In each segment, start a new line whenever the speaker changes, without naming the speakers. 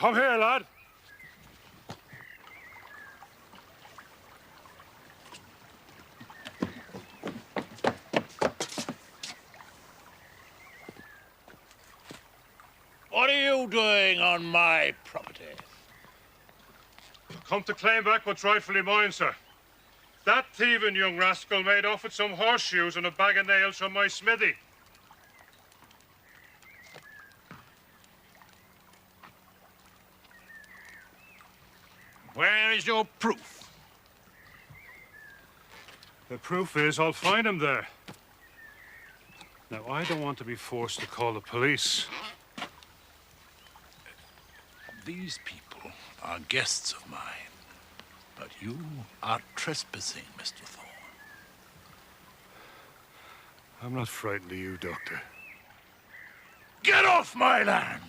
Come here, lad.
What are you doing on my property?
Come to claim back what's rightfully mine, sir. That thieving young rascal made off with some horseshoes and a bag of nails from my smithy.
Where is your proof?
The proof is I'll find him there. Now, I don't want to be forced to call the police.
These people are guests of mine, but you are trespassing, Mr. Thorne.
I'm not frightened of you, Doctor.
Get off my land!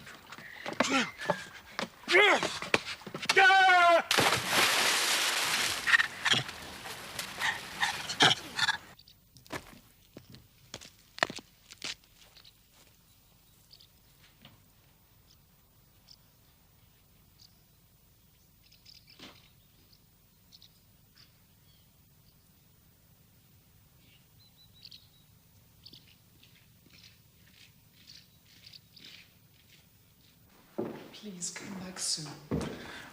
Please come back soon.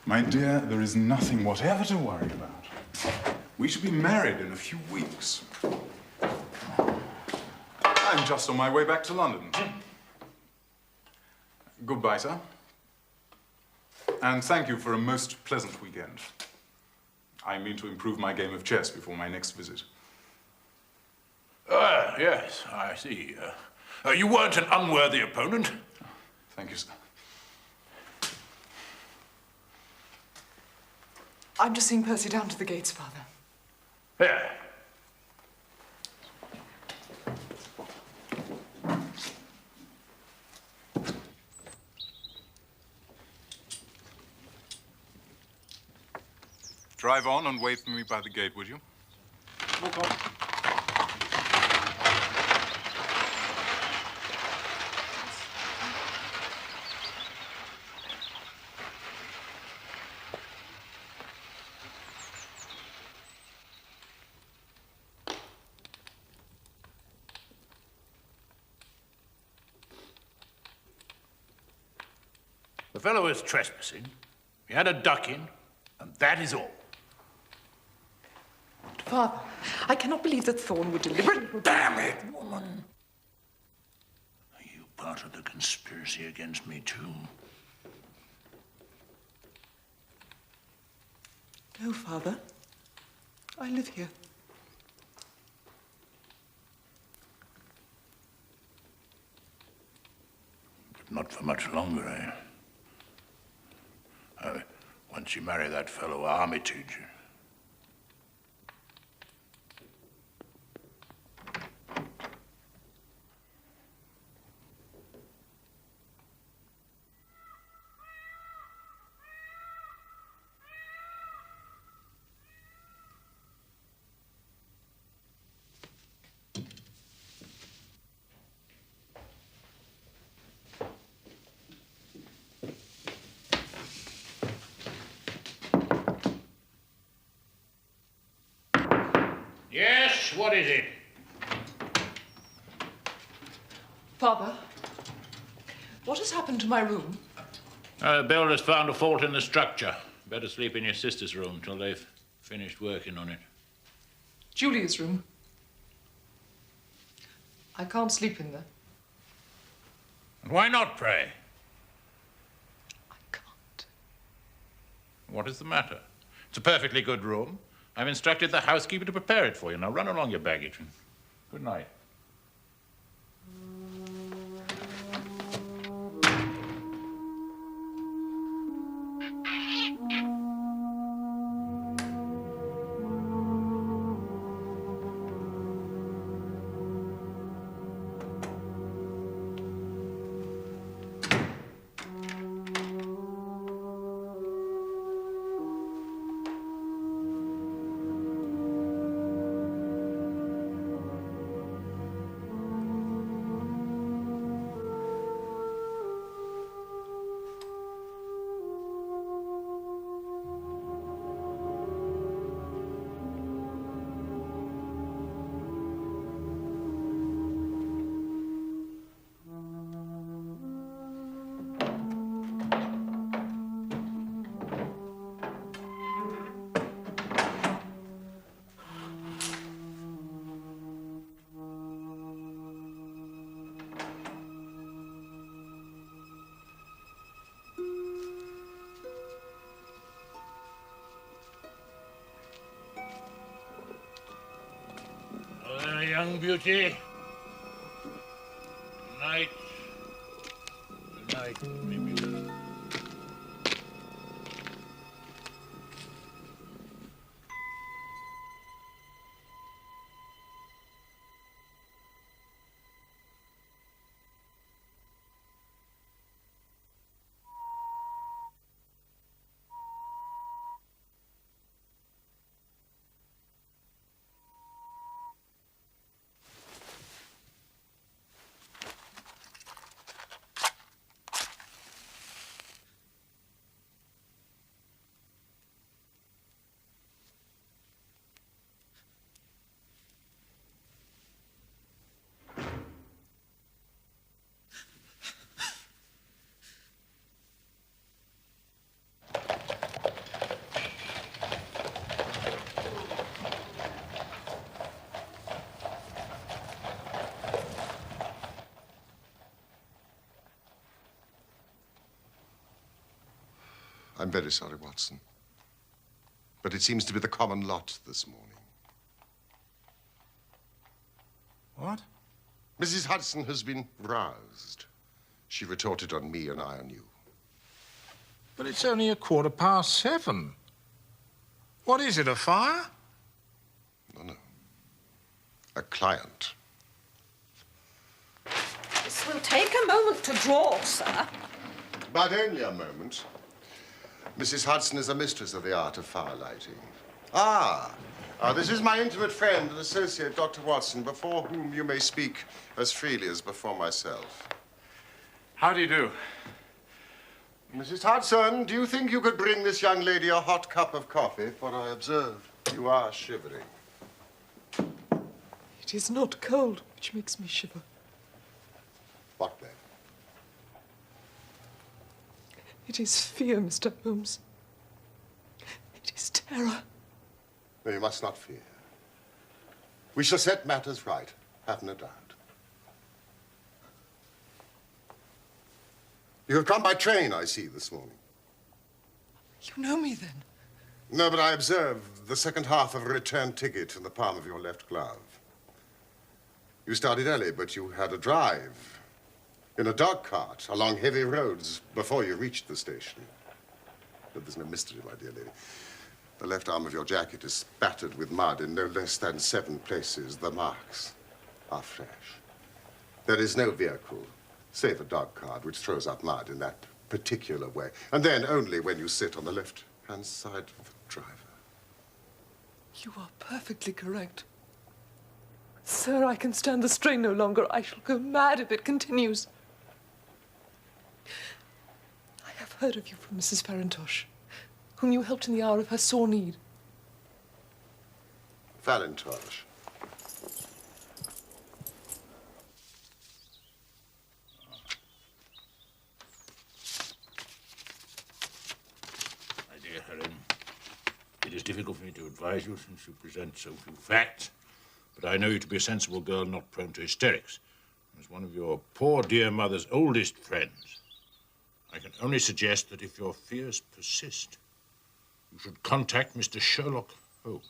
My dear, there is nothing whatever to worry about. We shall be married in a few weeks. I'm just on my way back to London. Goodbye, sir. And thank you for a most pleasant weekend. I mean to improve my game of chess before my next visit.
Yes, I see. You weren't an unworthy opponent.
Thank you, sir.
I'm just seeing Percy down to the gates, Father.
Here.
Drive on and wait for me by the gate, would you?
Walk on.
The fellow is trespassing. He had a duck-in, and that is all.
Father, I cannot believe that Thorne would deliberately...
Damn it, woman! Are you part of the conspiracy against me, too?
No, Father. I live here.
But not for much longer, eh? Once you marry that fellow Armitage... Yes, what is it?
Father, what has happened to my room?
The builder's found a fault in the structure. Better sleep in your sister's room till they've finished working on it.
Julia's room. I can't sleep in there.
And why not, pray?
I can't.
What is the matter? It's a perfectly good room. I've instructed the housekeeper to prepare it for you. Now run along your baggage. Good night. young beauty. Tonight, maybe.
I'm very sorry, Watson. But it seems to be the common lot this morning.
What?
Mrs. Hudson has been roused. She retorted on me and I on you.
But it's only 7:15. What is it, a fire?
No. A client.
This will take a moment to draw, sir.
But only a moment. Mrs. Hudson is a mistress of the art of fire lighting. This is my intimate friend and associate, Dr. Watson, before whom you may speak as freely as before myself.
How do you do?
Mrs. Hudson, do you think you could bring this young lady a hot cup of coffee? For I observe you are shivering.
It is not cold which makes me shiver.
What then?
It is fear, Mr. Holmes. It is terror.
No, you must not fear. We shall set matters right, have no doubt. You have come by train, I see, this morning.
You know me, then?
No, but I observe the second half of a return ticket in the palm of your left glove. You started early, but you had a drive in a dog cart along heavy roads before you reached the station. But there's no mystery, my dear lady. The left arm of your jacket is spattered with mud in no less than 7 places. The marks are fresh. There is no vehicle, save a dog cart, which throws up mud in that particular way. And then only when you sit on the left-hand side of the driver.
You are perfectly correct. Sir, I can stand the strain no longer. I shall go mad if it continues. I have heard of you from Mrs. Farintosh, whom you helped in the hour of her sore need.
Farintosh.
My dear Helen, it is difficult for me to advise you since you present so few facts, but I know you to be a sensible girl not prone to hysterics. As one of your poor dear mother's oldest friends, I can only suggest that if your fears persist, you should contact Mr. Sherlock Holmes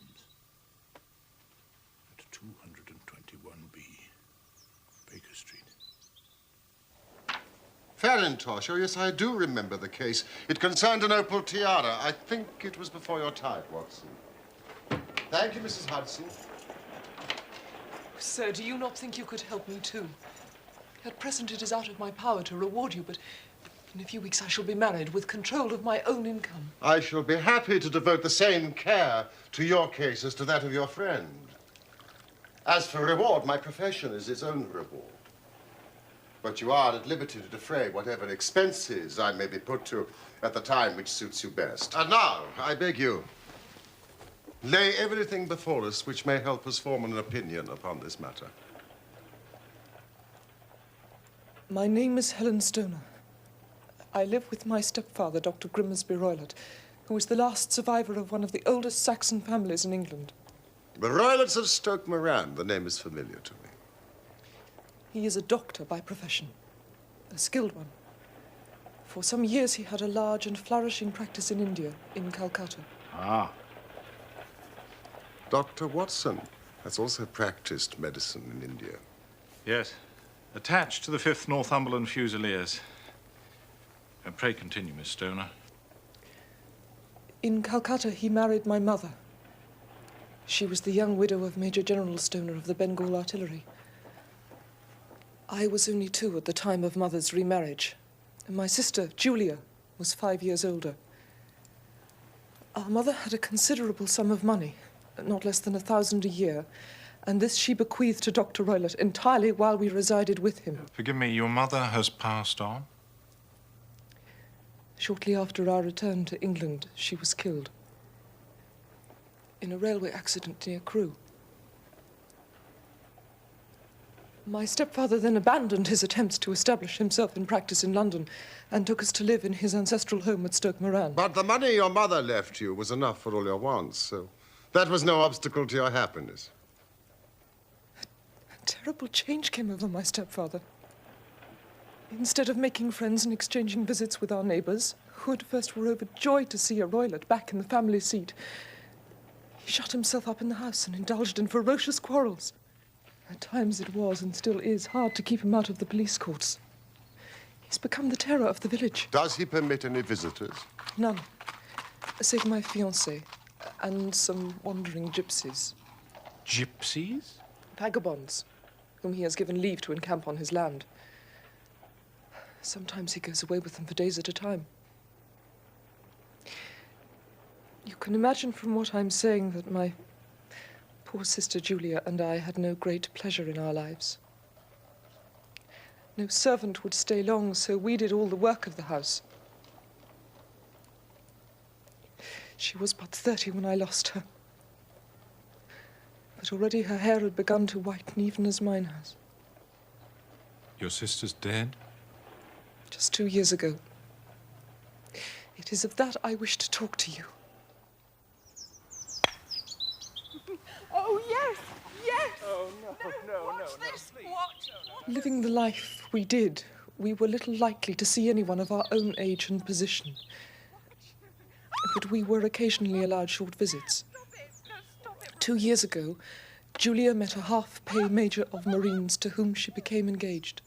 at 221B, Baker Street.
Farintosh, oh yes, I do remember the case. It concerned an opal tiara. I think it was before your time, Watson. Thank you, Mrs. Hudson.
Sir, do you not think you could help me too? At present it is out of my power to reward you, but in a few weeks I shall be married with control of my own income.
I shall be happy to devote the same care to your case as to that of your friend. As for reward, my profession is its own reward. But you are at liberty to defray whatever expenses I may be put to at the time which suits you best. And now, I beg you, lay everything before us which may help us form an opinion upon this matter.
My name is Helen Stoner. I live with my stepfather, Dr. Grimsby Roylott, who is the last survivor of one of the oldest Saxon families in England.
The Roylotts of Stoke Moran, the name is familiar to me.
He is a doctor by profession, a skilled one. For some years he had a large and flourishing practice in India, in Calcutta.
Dr. Watson has also practiced medicine in India.
Yes. Attached to the 5th Northumberland Fusiliers. And pray continue, Miss Stoner.
In Calcutta, he married my mother. She was the young widow of Major General Stoner of the Bengal Artillery. I was only 2 at the time of Mother's remarriage, and my sister, Julia, was 5 years older. Our mother had a considerable sum of money, not less than 1,000 a year, and this she bequeathed to Dr. Roylott entirely while we resided with him.
Forgive me, your mother has passed on?
Shortly after our return to England, she was killed in a railway accident near Crewe. My stepfather then abandoned his attempts to establish himself in practice in London and took us to live in his ancestral home at Stoke Moran.
But the money your mother left you was enough for all your wants, so that was no obstacle to your happiness.
A terrible change came over my stepfather. Instead of making friends and exchanging visits with our neighbours, who at first were overjoyed to see a Roylott back in the family seat, he shut himself up in the house and indulged in ferocious quarrels. At times it was, and still is, hard to keep him out of the police courts. He's become the terror of the village.
Does he permit any visitors?
None. Save my fiancée and some wandering gypsies.
Gypsies?
Vagabonds, whom he has given leave to encamp on his land. Sometimes he goes away with them for days at a time. You can imagine from what I'm saying that my poor sister Julia and I had no great pleasure in our lives. No servant would stay long, so we did all the work of the house. She was but 30 when I lost her. But already her hair had begun to whiten, even as mine has.
Your sister's dead?
Just 2 years ago. It is of that I wish to talk to you.
Oh, yes, yes.
Oh, no.
Watch this. Watch.
Living the life we did, we were little likely to see anyone of our own age and position. But we were occasionally allowed short visits. 2 years ago, Julia met a half-pay major of Marines to whom she became engaged.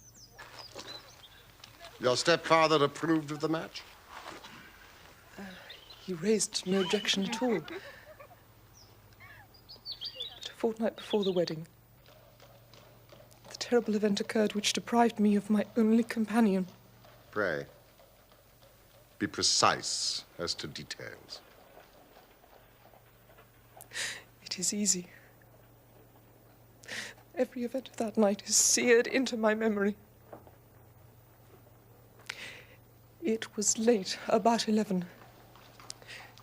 Your stepfather approved of the match?
He raised no objection at all. But a fortnight before the wedding, the terrible event occurred which deprived me of my only companion.
Pray, be precise as to details.
It is easy. Every event of that night is seared into my memory. It was late, about 11.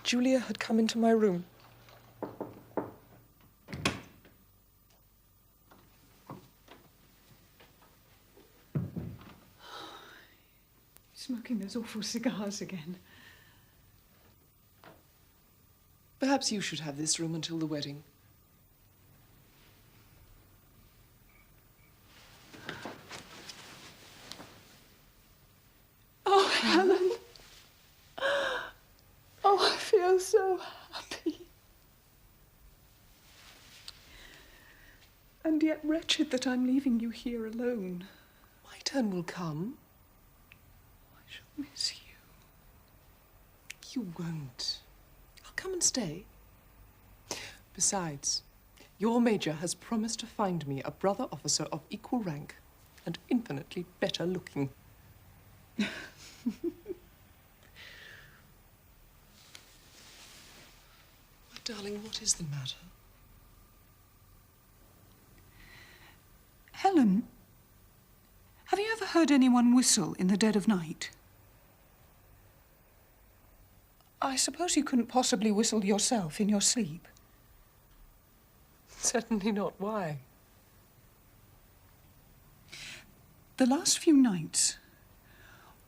Julia had come into my room.
Smoking those awful cigars again.
Perhaps you should have this room until the wedding.
Oh, Helen. Oh, I feel so happy. And yet wretched that I'm leaving you here alone.
My turn will come.
I shall miss you.
You won't. I'll come and stay. Besides, your major has promised to find me a brother officer of equal rank and infinitely better looking. My darling, what is the matter?
Helen, have you ever heard anyone whistle in the dead of night? I suppose you couldn't possibly whistle yourself in your sleep.
Certainly not. Why?
The last few nights,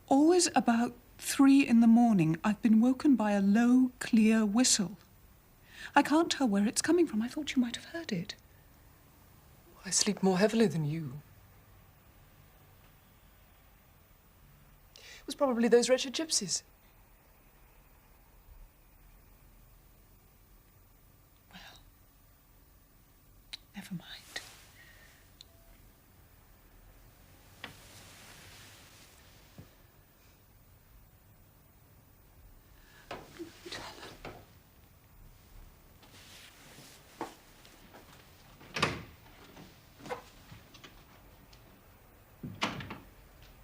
always about 3 in the morning, I've been woken by a low, clear whistle. I can't tell where it's coming from. I thought you might have heard it.
I sleep more heavily than you. It was probably those wretched gypsies.
Never mind.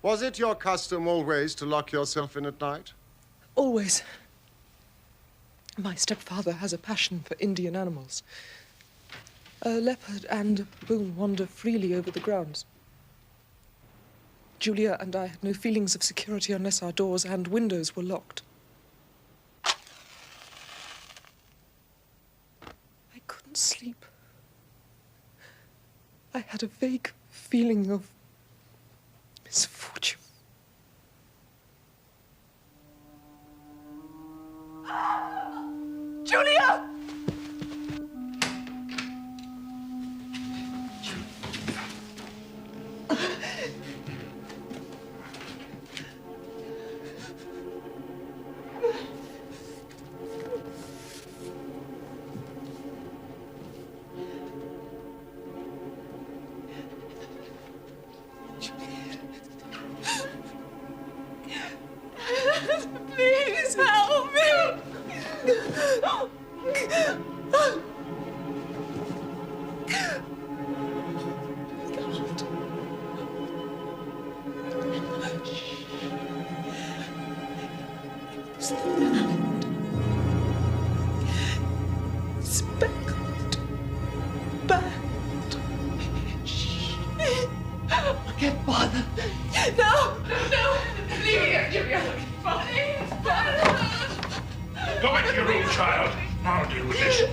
Was it your custom always to lock yourself in at night?
Always. My stepfather has a passion for Indian animals. A leopard and a baboon wander freely over the grounds. Julia and I had no feelings of security unless our doors and windows were locked. I couldn't sleep. I had a vague feeling of misfortune. Julia!
Please help me.
Speckled. Bad. Shh. I can't bother.
No, no, leave me here, Julia. Please,
Go back to your room, child. I'll deal with this.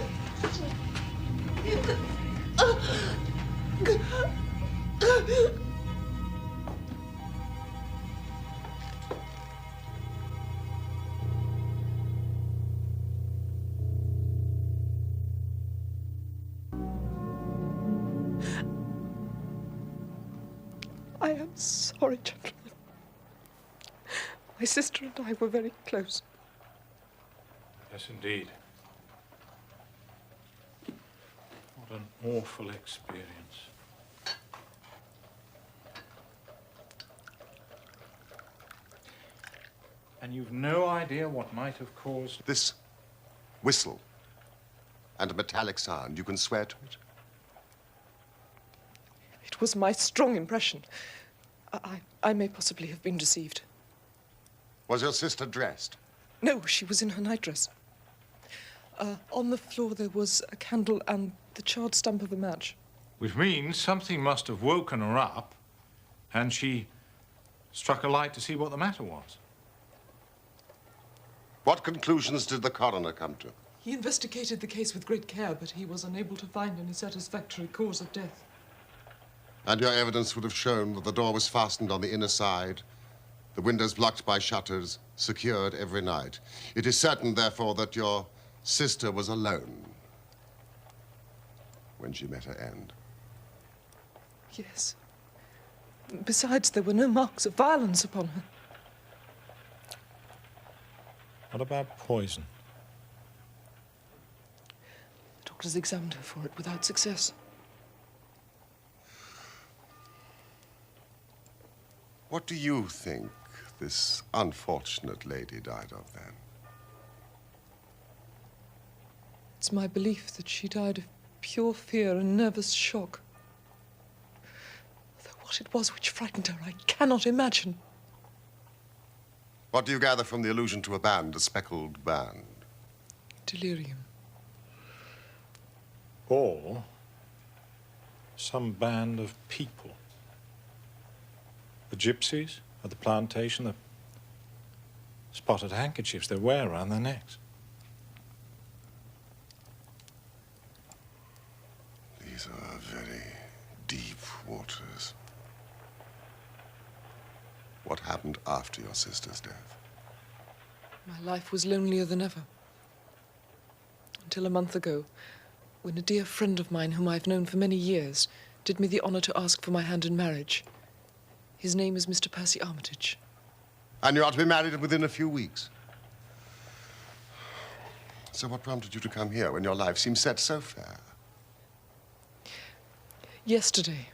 I am sorry, gentlemen. My sister and I were very close.
Yes, indeed. What an awful experience. And you've no idea what might have caused...
This whistle and a metallic sound, you can swear to it?
It was my strong impression. I may possibly have been deceived.
Was your sister dressed?
No, she was in her nightdress. On the floor there was a candle and the charred stump of a match.
Which means something must have woken her up, and she struck a light to see what the matter was.
What conclusions did the coroner come to?
He investigated the case with great care, but he was unable to find any satisfactory cause of death.
And your evidence would have shown that the door was fastened on the inner side, the windows blocked by shutters, secured every night. It is certain, therefore, that your sister was alone when she met her end.
Yes. Besides, there were no marks of violence upon her.
What about poison?
The doctors examined her for it without success.
What do you think this unfortunate lady died of, then?
It's my belief that she died of pure fear and nervous shock. Though what it was which frightened her, I cannot imagine.
What do you gather from the allusion to a band, a speckled band?
Delirium.
Or some band of people. The gypsies at the plantation, the spotted handkerchiefs they wear around their necks.
These are very deep waters. What happened after your sister's death?
My life was lonelier than ever. Until a month ago, when a dear friend of mine, whom I've known for many years, did me the honor to ask for my hand in marriage. His name is Mr. Percy Armitage.
And you are to be married within a few weeks. So what prompted you to come here when your life seemed set so fair?
Yesterday,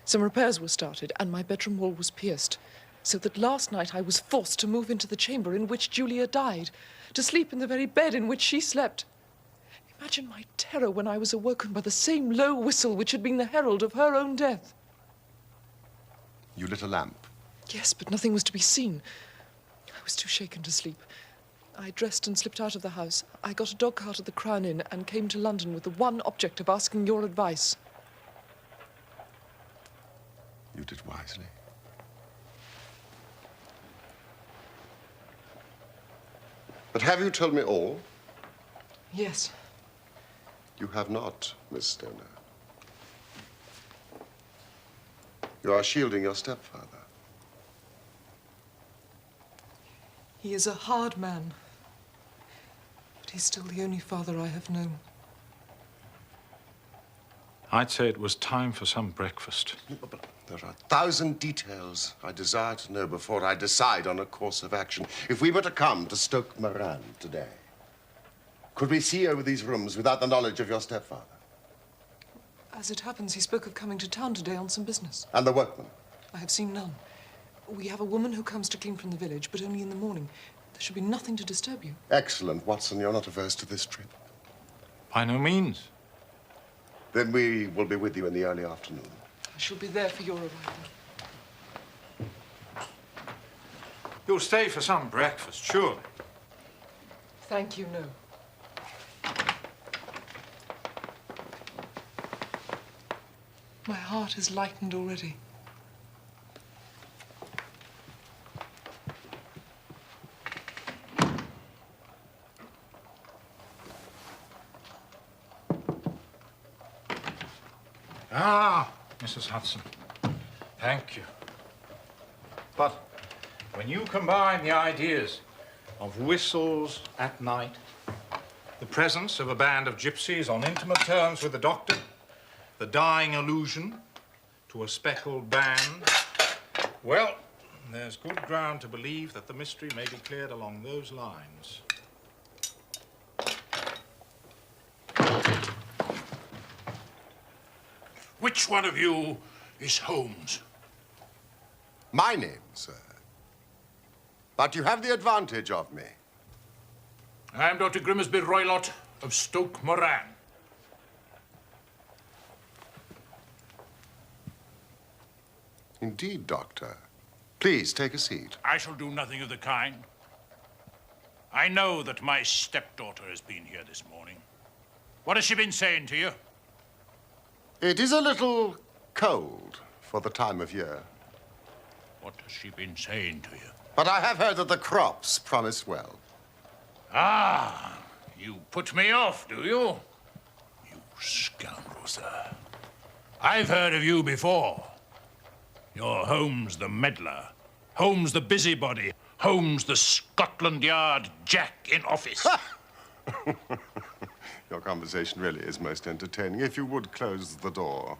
some repairs were started and my bedroom wall was pierced, so that last night I was forced to move into the chamber in which Julia died, to sleep in the very bed in which she slept. Imagine my terror when I was awoken by the same low whistle which had been the herald of her own death.
You lit a lamp.
Yes, but nothing was to be seen. I was too shaken to sleep. I dressed and slipped out of the house. I got a dog cart at the Crown Inn and came to London with the one object of asking your advice.
You did wisely. But have you told me all?
Yes.
You have not, Miss Stoner. You are shielding your stepfather.
He is a hard man, but he's still the only father I have known.
I'd say it was time for some breakfast.
But there are 1,000 details I desire to know before I decide on a course of action. If we were to come to Stoke Moran today, could we see over these rooms without the knowledge of your stepfather?
As it happens, he spoke of coming to town today on some business.
And the workmen?
I have seen none. We have a woman who comes to clean from the village, but only in the morning. There should be nothing to disturb you.
Excellent, Watson. You're not averse to this trip.
By no means.
Then we will be with you in the early afternoon.
I shall be there for your arrival.
You'll stay for some breakfast, surely.
Thank you, no. My heart is lightened already.
Ah, Mrs. Hudson. Thank you. But when you combine the ideas of whistles at night, the presence of a band of gypsies on intimate terms with the doctor, the dying allusion to a speckled band, well, there's good ground to believe that the mystery may be cleared along those lines.
Which one of you is Holmes?
My name, sir. But you have the advantage of me.
I'm Dr. Grimsby Roylott of Stoke Moran.
Indeed, Doctor. Please take a seat.
I shall do nothing of the kind. I know that my stepdaughter has been here this morning. What has she been saying to you?
It is a little cold for the time of year.
What has she been saying to you?
But I have heard that the crops promise well.
Ah, you put me off, do you? You scoundrel, sir. I've heard of you before. You're Holmes the meddler, Holmes the busybody, Holmes the Scotland Yard Jack in office.
Your conversation really is most entertaining. If you would close the door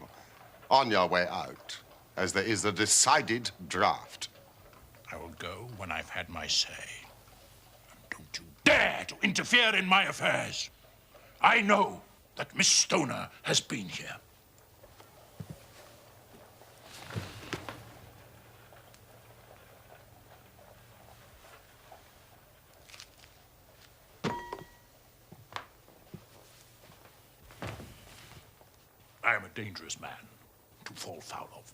on your way out, as there is a decided draft.
I will go when I've had my say. And don't you dare to interfere in my affairs. I know that Miss Stoner has been here. I am a dangerous man to fall foul of.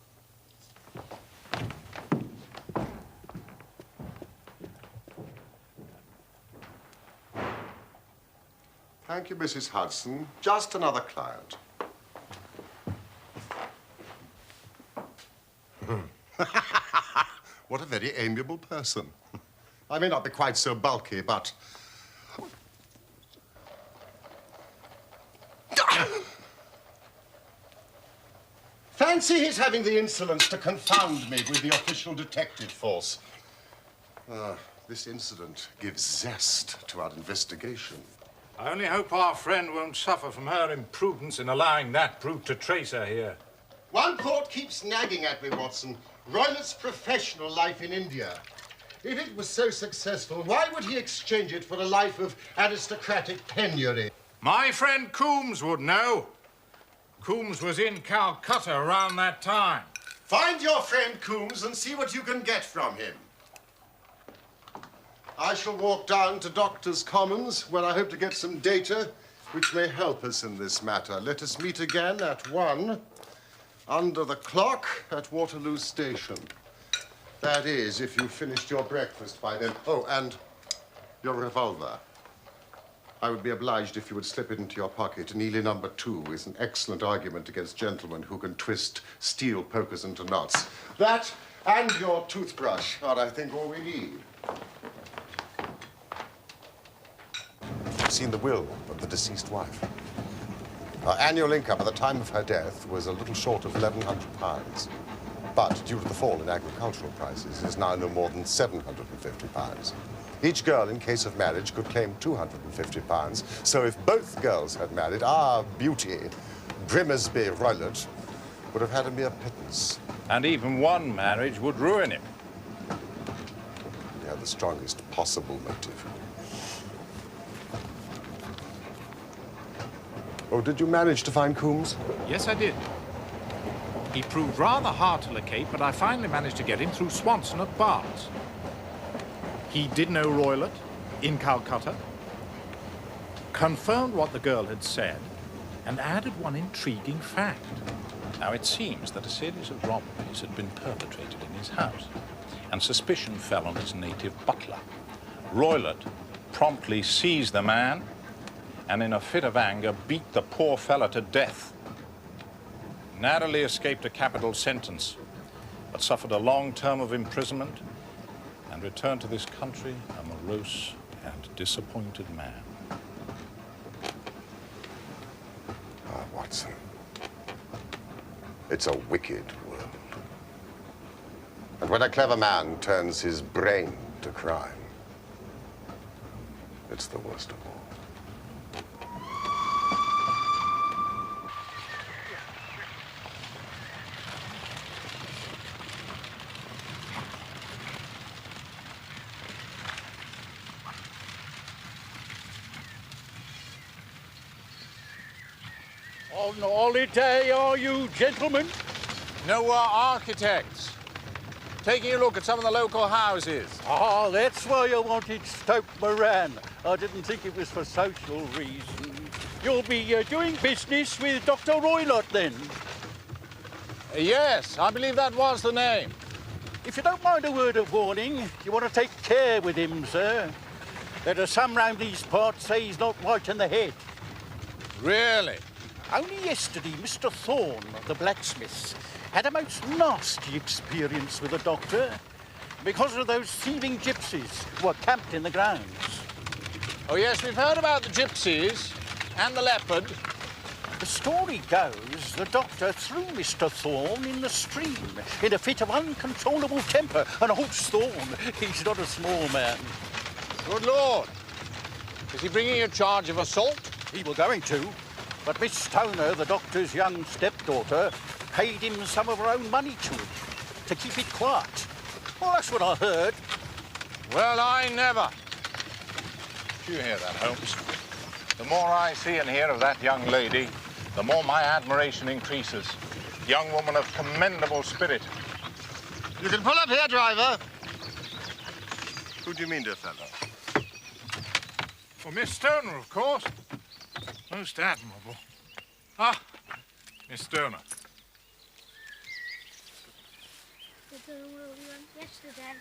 Thank you, Mrs. Hudson. Just another client. What a very amiable person. I may not be quite so bulky, but... Fancy his having the insolence to confound me with the official detective force. This incident gives zest to our investigation.
I only hope our friend won't suffer from her imprudence in allowing that brute to trace her here.
One thought keeps nagging at me, Watson. Roylott's professional life in India. If it was so successful, why would he exchange it for a life of aristocratic penury?
My friend Coombs would know. Holmes was in Calcutta around that time.
Find your friend Coombs and see what you can get from him. I shall walk down to Doctors' Commons, where I hope to get some data which may help us in this matter. Let us meet again at 1, under the clock at Waterloo Station. That is, if you've finished your breakfast by then. Oh, and your revolver. I would be obliged if you would slip it into your pocket. Neely number 2 is an excellent argument against gentlemen who can twist steel pokers into knots. That and your toothbrush are, I think, all we need. I've seen the will of the deceased wife. Her annual income at the time of her death was a little short of £1,100. But due to the fall in agricultural prices, it is now no more than £750. Each girl, in case of marriage, could claim £250. So if both girls had married, our beauty, Grimsby Roylott, would have had a mere pittance.
And even one marriage would ruin him.
He had the strongest possible motive. Oh, did you manage to find Coombs?
Yes, I did. He proved rather hard to locate, but I finally managed to get him through Swanson at Barnes. He did know Roylott in Calcutta, confirmed what the girl had said, and added one intriguing fact. Now, it seems that a series of robberies had been perpetrated in his house, and suspicion fell on his native butler. Roylott promptly seized the man, and in a fit of anger beat the poor fellow to death. Narrowly escaped a capital sentence, but suffered a long term of imprisonment and returned to this country a morose and disappointed man.
Ah, Watson. It's a wicked world. And when a clever man turns his brain to crime, it's the worst of all.
On holiday, are you, gentlemen?
No, we're architects. Taking a look at some of the local houses.
Ah, that's why you wanted Stoke Moran. I didn't think it was for social reasons. You'll be doing business with Dr. Roylott, then?
Yes, I believe that was the name.
If you don't mind a word of warning, you want to take care with him, sir. There are some round these parts say he's not right in the head.
Really?
Only yesterday, Mr. Thorne, the blacksmith, had a most nasty experience with the doctor because of those thieving gypsies who were camped in the grounds.
Oh, yes, we've heard about the gypsies and the leopard.
The story goes the doctor threw Mr. Thorne in the stream in a fit of uncontrollable temper. And old Thorne, he's not a small man.
Good Lord. Is he bringing a charge of assault?
He was going to. But Miss Stoner, the doctor's young stepdaughter, paid him some of her own money to keep it quiet. Well, that's what I heard.
Well, I never. Do you hear that, Holmes? The more I see and hear of that young lady, the more my admiration increases. Young woman of commendable spirit.
You can pull up here, driver. Who do you mean, dear fellow?
Well, Miss Stoner, of course. Most admirable. Ah, Miss Stoner.
The girl we went yesterday.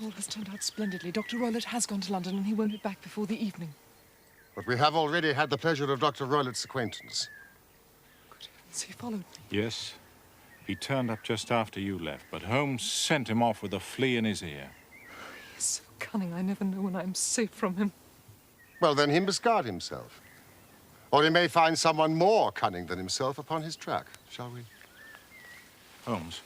All has turned out splendidly. Dr. Roylott has gone to London and he won't be back before the evening.
But we have already had the pleasure of Dr. Roylott's acquaintance.
Good heavens, he followed me.
Yes. He turned up just after you left, but Holmes sent him off with a flea in his ear.
He's so cunning, I never know when I'm safe from him.
Well, then he must guard himself. Or he may find someone more cunning than himself upon his track. Shall we?
Holmes,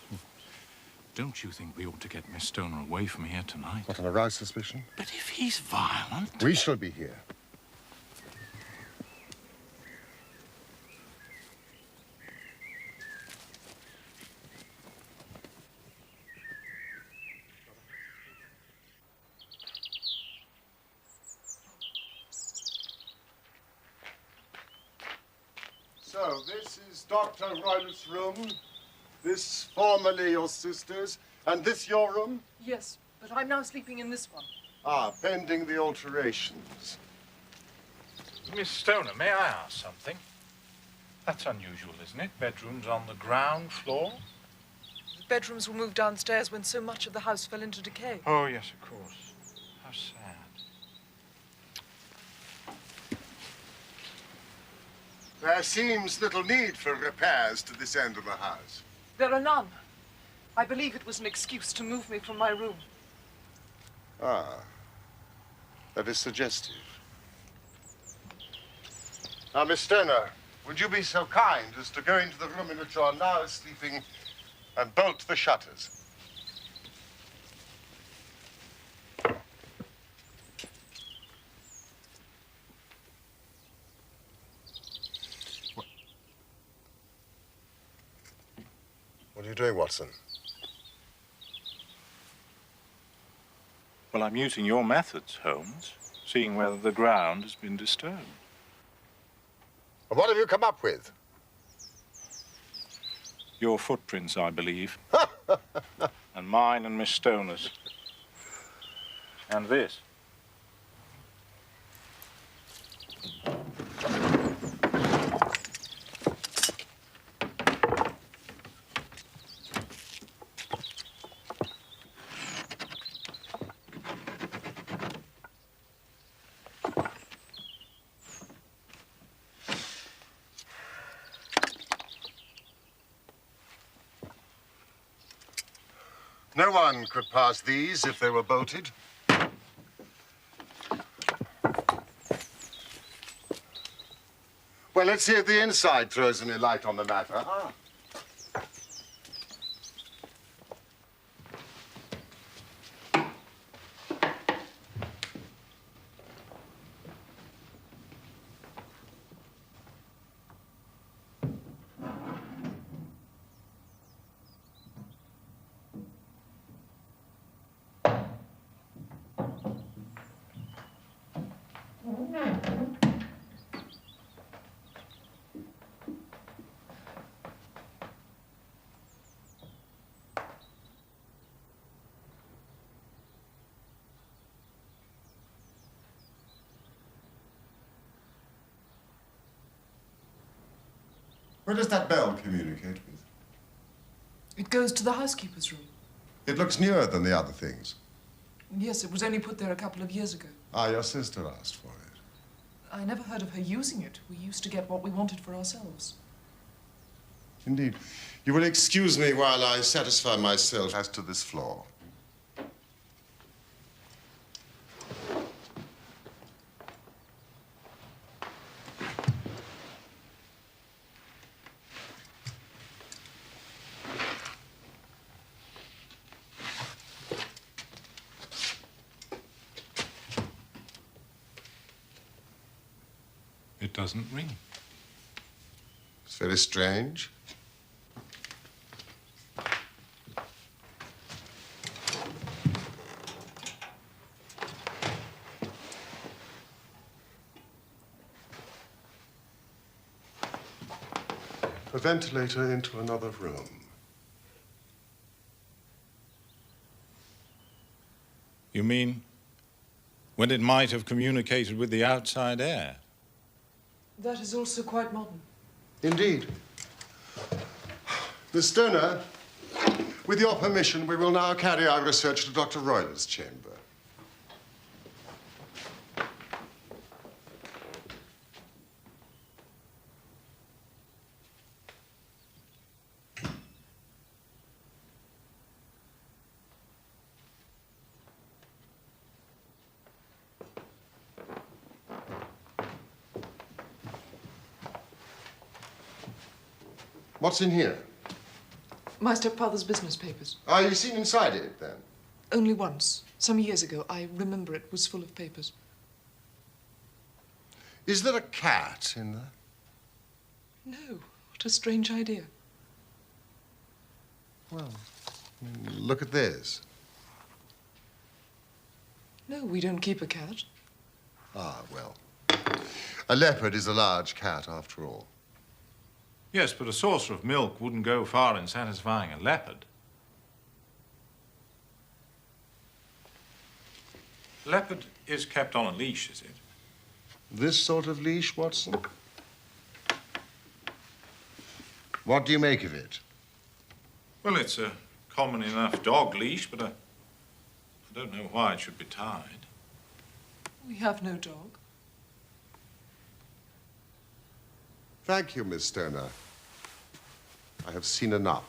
don't you think we ought to get Miss Stoner away from here tonight?
What, an aroused suspicion?
But if he's violent...
We shall be here. So, this is Dr. Royler's room. This formerly your sister's. And this your room?
Yes, but I'm now sleeping in this one.
Ah, pending the alterations.
Miss Stoner, may I ask something? That's unusual, isn't it? Bedrooms on the ground floor?
The bedrooms were moved downstairs when so much of the house fell into decay.
Oh, yes, of course. How sad.
There seems little need for repairs to this end of the house.
There are none. I believe it was an excuse to move me from my room.
Ah, that is suggestive. Now, Miss Stoner, would you be so kind as to go into the room in which you are now sleeping and bolt the shutters? What are you doing, Watson?
Well, I'm using your methods, Holmes, seeing whether the ground has been disturbed.
What have you come up with?
Your footprints, I believe. And mine and Miss Stoner's. And this.
No one could pass these if they were bolted. Well, let's see if the inside throws any light on the matter. Ah. Where does that bell communicate with?
It goes to the housekeeper's room.
It looks newer than the other things.
Yes, it was only put there a couple of years ago.
Ah, your sister asked for it.
I never heard of her using it. We used to get what we wanted for ourselves.
Indeed. You will excuse me while I satisfy myself as to this floor.
It doesn't ring.
It's very strange. A ventilator into another room.
You mean when it might have communicated with the outside air?
That is also quite modern.
Indeed. Miss Stoner, with your permission, we will now carry our research to Dr. Royler's chamber. What's in here?
My stepfather's business papers.
Ah, you've seen inside it, then?
Only once. Some years ago. I remember it was full of papers.
Is there a cat in there?
No. What a strange idea.
Well, look at this.
No, we don't keep a cat.
Ah, well. A leopard is a large cat, after all.
Yes, but a saucer of milk wouldn't go far in satisfying a leopard. Leopard is kept on a leash, is it?
This sort of leash, Watson? What do you make of it?
Well, it's a common enough dog leash, but I don't know why it should be tied.
We have no dog.
Thank you, Miss Stoner. I have seen enough.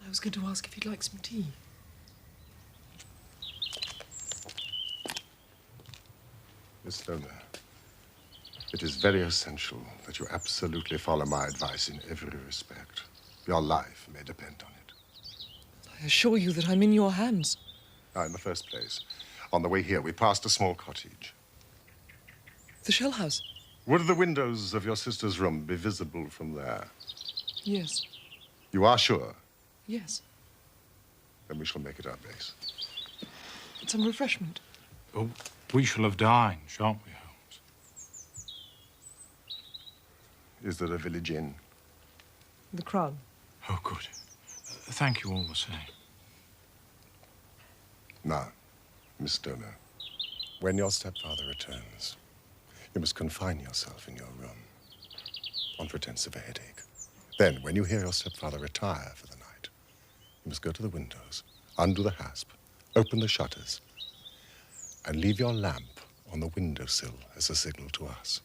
I was going to ask if you'd like some tea.
Miss Stoner, it is very essential that you absolutely follow my advice in every respect. Your life may depend on it.
I assure you that I'm in your hands.
Now, in the first place, on the way here, we passed a small cottage.
The shell house?
Would the windows of your sister's room be visible from there?
Yes.
You are sure?
Yes.
Then we shall make it our base.
Some refreshment.
Oh, we shall have dined, shan't we, Holmes?
Is there a village inn?
The Crown.
Oh, good. Thank you all the same.
Now, Miss Stoner, when your stepfather returns, you must confine yourself in your room on pretense of a headache. Then, when you hear your stepfather retire for the night, you must go to the windows, undo the hasp, open the shutters, and leave your lamp on the windowsill as a signal to us.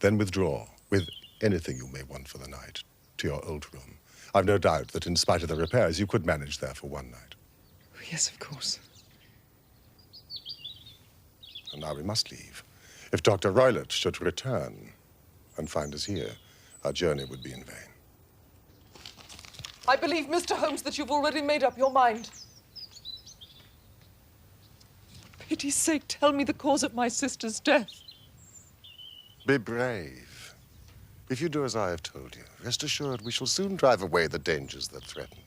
Then withdraw with anything you may want for the night to your old room. I've no doubt that in spite of the repairs, you could manage there for one night.
Oh, yes, of course.
And now we must leave. If Dr. Roylott should return and find us here, our journey would be in vain.
I believe, Mr. Holmes, that you've already made up your mind. For pity's sake, tell me the cause of my sister's death.
Be brave. If you do as I have told you, rest assured we shall soon drive away the dangers that threaten you.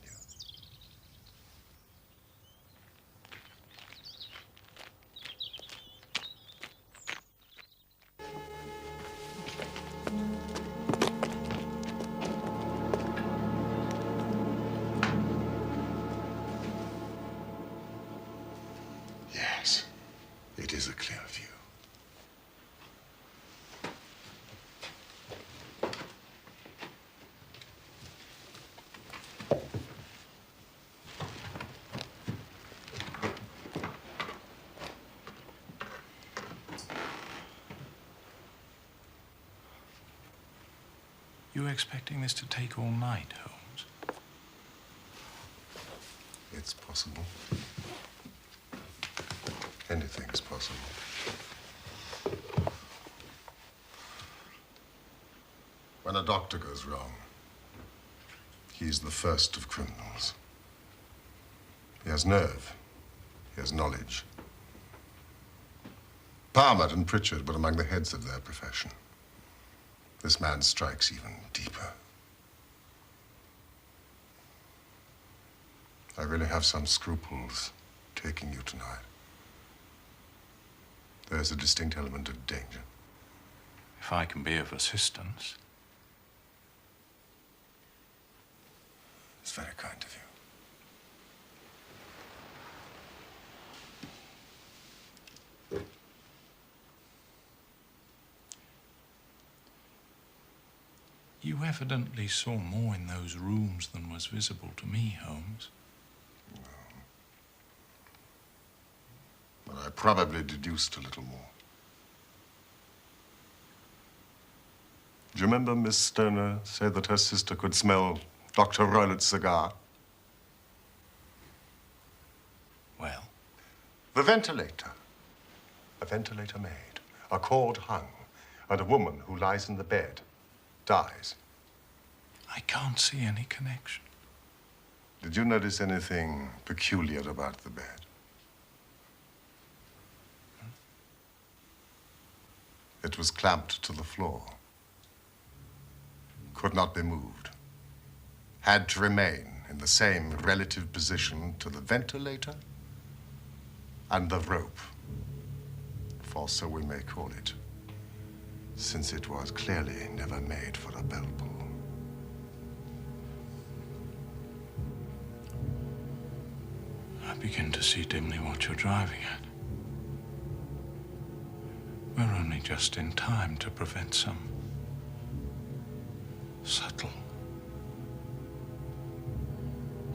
Yes, it is a clear view.
You expecting this to take all night, Holmes?
It's possible. Anything's possible. When a doctor goes wrong, he's the first of criminals. He has nerve. He has knowledge. Palmer and Pritchard were among the heads of their profession. This man strikes even deeper. I really have some scruples taking you tonight. There's a distinct element of danger.
If I can be of assistance.
It's very kind of you.
You evidently saw more in those rooms than was visible to me, Holmes.
But I probably deduced a little more. Do you remember Miss Stoner said that her sister could smell Dr. Roylott's cigar?
Well?
The ventilator. A ventilator maid, a cord hung, and a woman who lies in the bed dies.
I can't see any connection.
Did you notice anything peculiar about the bed? It was clamped to the floor. Could not be moved. Had to remain in the same relative position to the ventilator and the rope, for so we may call it, since it was clearly never made for a bell pull.
I begin to see dimly what you're driving at. We're only just in time to prevent some subtle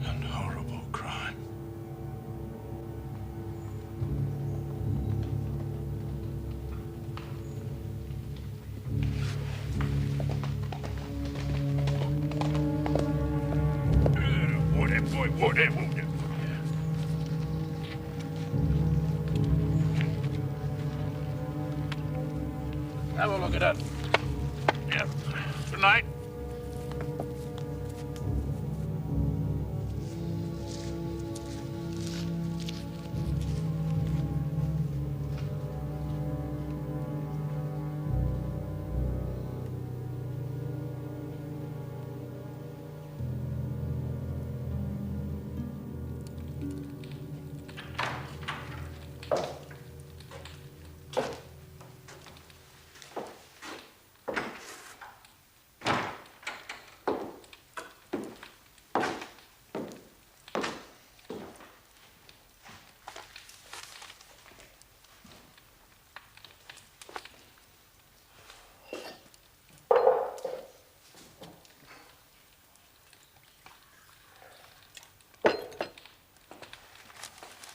and horrible crime. Water. Have a look at that. Yep. Good night.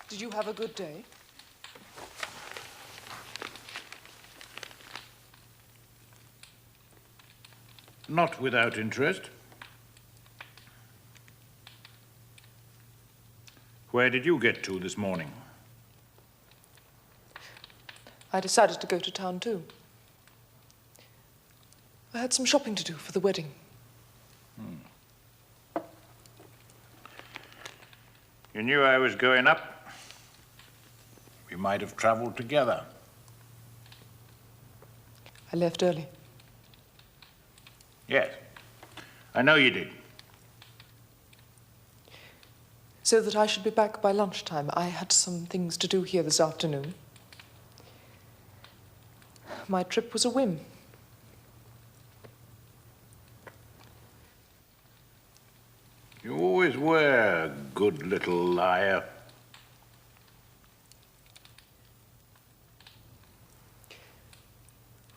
Did you have a good day?
Not without interest. Where did you get to this morning?
I decided to go to town too. I had some shopping to do for the wedding.
You knew I was going up. We might have traveled together.
I left early.
Yes, I know you did.
So that I should be back by lunchtime. I had some things to do here this afternoon. My trip was a whim.
You always were a good little liar.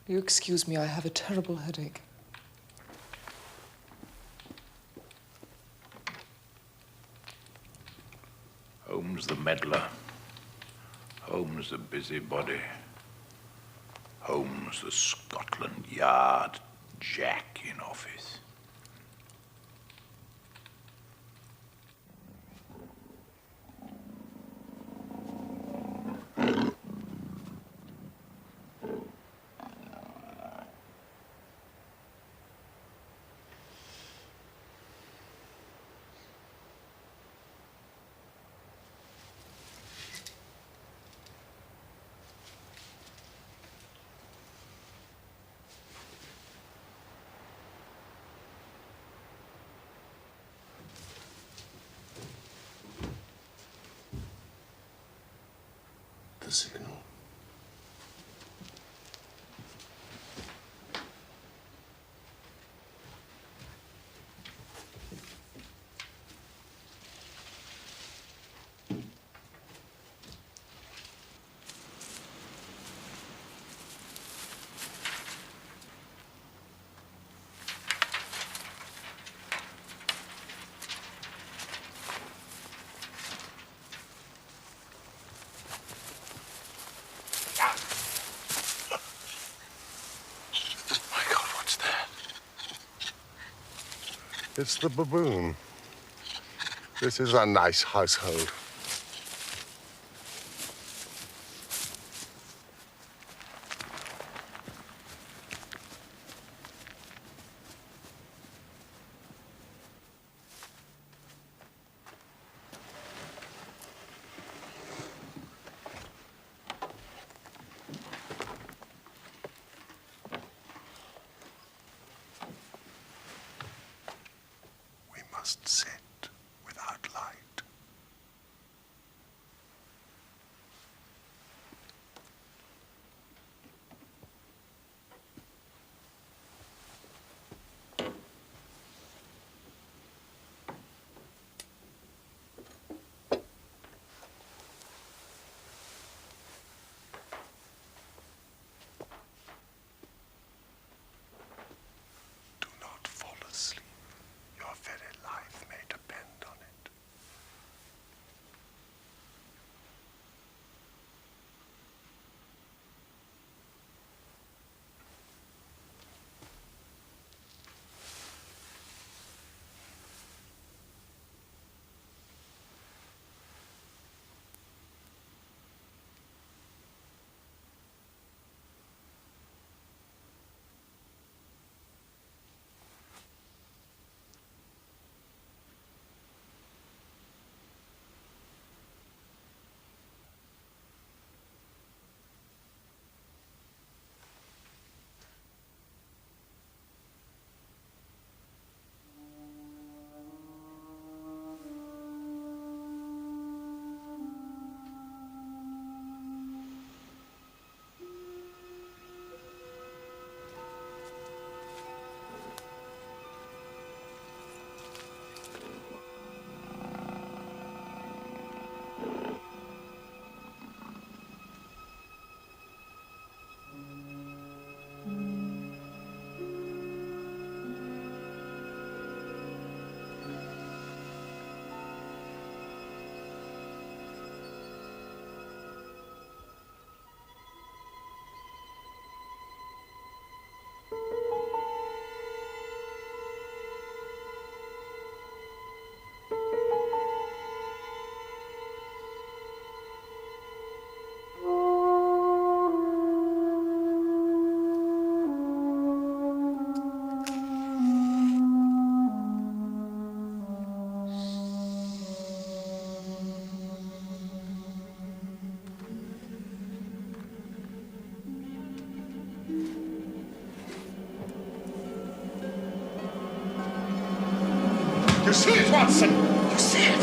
Will you excuse me? I have a terrible headache.
Holmes the meddler. Holmes the busybody. Holmes the Scotland Yard Jack in office.
The signal. It's the baboon. This is a nice household. must sit without light. Do not fall asleep. Your very life may depend on it.
You see it, Watson! You see it!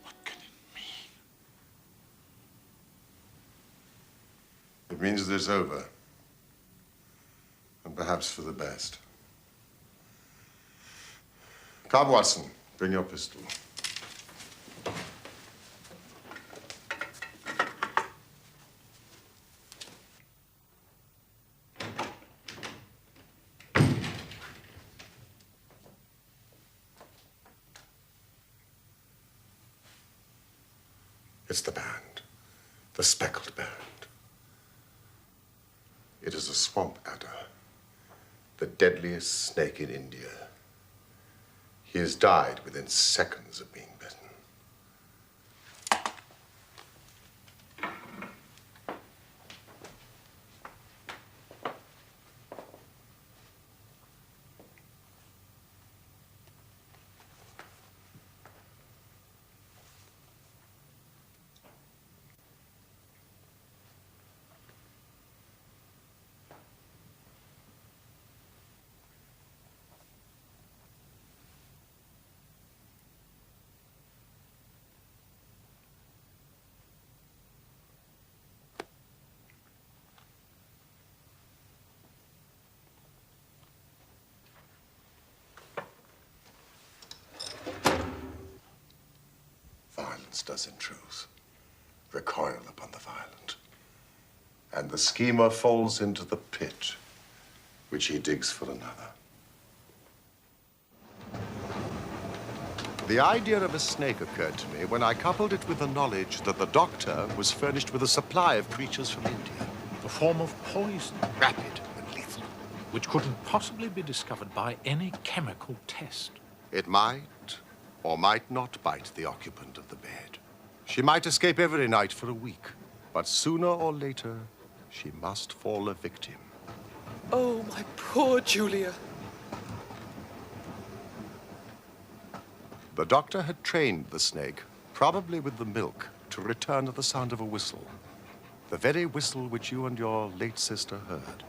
What can it mean? It means that it's over. And perhaps for the best. Come, Watson. Bring your pistol. It's the band, the Speckled band. It is a swamp adder, the deadliest snake in India. He has died within seconds of being bitten. Violence does, in truth, recoil upon the violent. And the schemer falls into the pit which he digs for another. The idea of a snake occurred to me when I coupled it with the knowledge that the doctor was furnished with a supply of creatures from India.
A form of poison,
Rapid and lethal.
which couldn't possibly be discovered by any chemical test.
It might or might not bite the occupant of the bed. She might escape every night for a week, but sooner or later, she must fall a victim.
Oh, my poor Julia.
The doctor had trained the snake, probably with the milk, to return at the sound of a whistle. The very whistle which you and your late sister heard.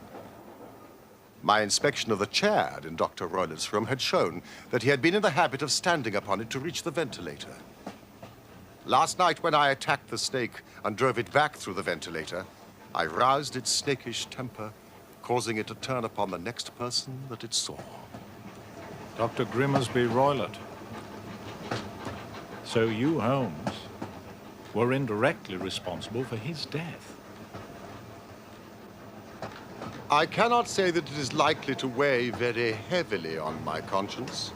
My inspection of the chair in Dr. Roylett's room had shown that he had been in the habit of standing upon it to reach the ventilator. Last night, when I attacked the snake and drove it back through the ventilator, I roused its snakish temper, causing it to turn upon the next person that it saw.
Dr. Grimmersby Roylott. So you, Holmes, were indirectly responsible for his death.
I cannot say that it is likely to weigh very heavily on my conscience.